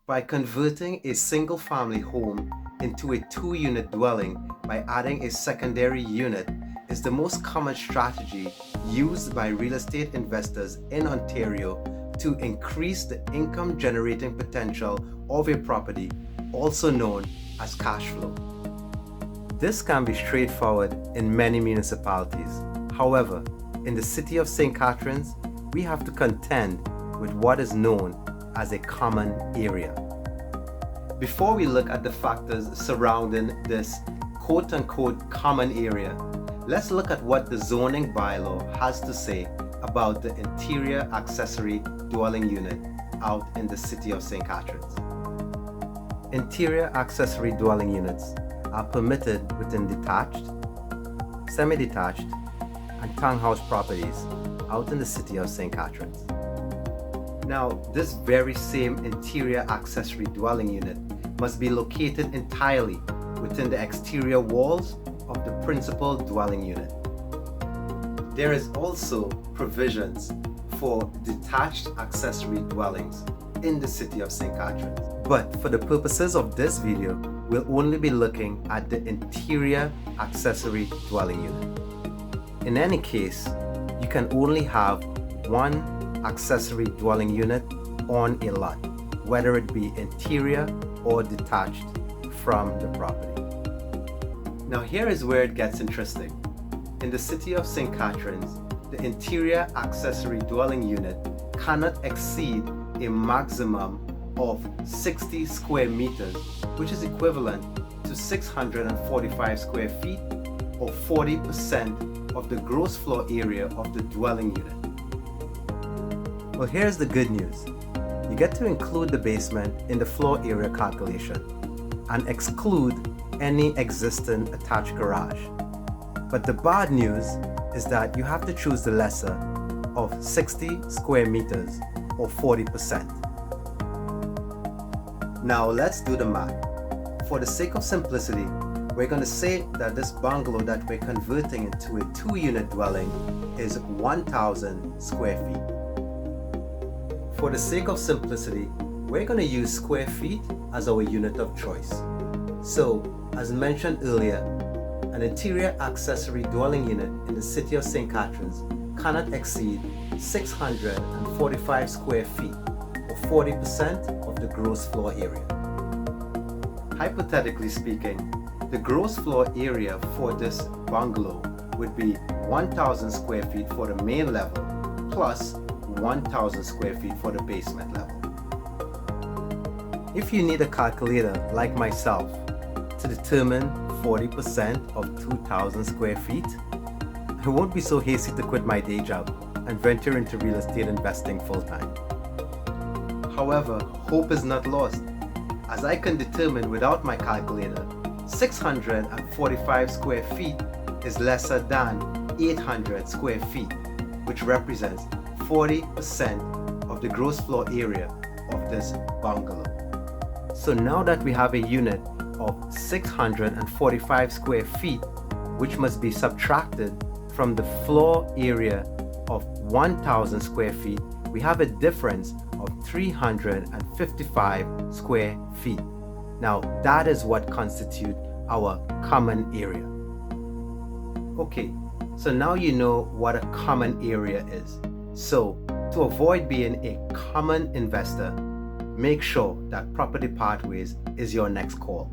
By converting a single-family home into a two-unit dwelling by adding a secondary unit is the most common strategy used by real estate investors in Ontario to increase the income-generating potential of a property, also known as cash flow. This can be straightforward in many municipalities. However, in the City of St Catharines, we have to contend with what is known as a common area. Before we look at the factors surrounding this quote-unquote common area, let's look at what the zoning bylaw has to say about the interior accessory dwelling unit out in the City of St Catharines. Interior accessory dwelling units are permitted within detached, semi-detached, and townhouse properties out in the City of St Catharines. Now, this very same interior accessory dwelling unit must be located entirely within the exterior walls of the principal dwelling unit. There is also provisions for detached accessory dwellings in the City of St Catharines. But for the purposes of this video, we'll only be looking at the interior accessory dwelling unit. In any case, you can only have one accessory dwelling unit on a lot, whether it be interior or detached from the property. Now here is where it gets interesting. In the City of St Catharines, the interior accessory dwelling unit cannot exceed a maximum of 60 square meters, which is equivalent to 645 square feet or 40% of the gross floor area of the dwelling unit. Well, here's the good news. You get to include the basement in the floor area calculation and exclude any existing attached garage. But the bad news is that you have to choose the lesser of 60 square meters or 40%. Now let's do the math. For the sake of simplicity, we're going to say that this bungalow that we're converting into a two-unit dwelling is 1,000 square feet. For the sake of simplicity, we're going to use square feet as our unit of choice. So, as mentioned earlier, an interior accessory dwelling unit in the City of St Catharines cannot exceed 645 square feet or 40% of the gross floor area. Hypothetically speaking, the gross floor area for this bungalow would be 1,000 square feet for the main level plus 1,000 square feet for the basement level. If you need a calculator like myself to determine 40% of 2,000 square feet, I won't be so hasty to quit my day job and venture into real estate investing full-time. However, hope is not lost, as I can determine without my calculator, 645 square feet is lesser than 800 square feet, which represents 40% of the gross floor area of this bungalow. So now that we have a unit of 645 square feet, which must be subtracted from the floor area of 1,000 square feet, we have a difference of 355 square feet. Now that is what constitutes our common area. Okay, so now you know what a common area is. So to avoid being a common investor, make sure that Property Pathways is your next call.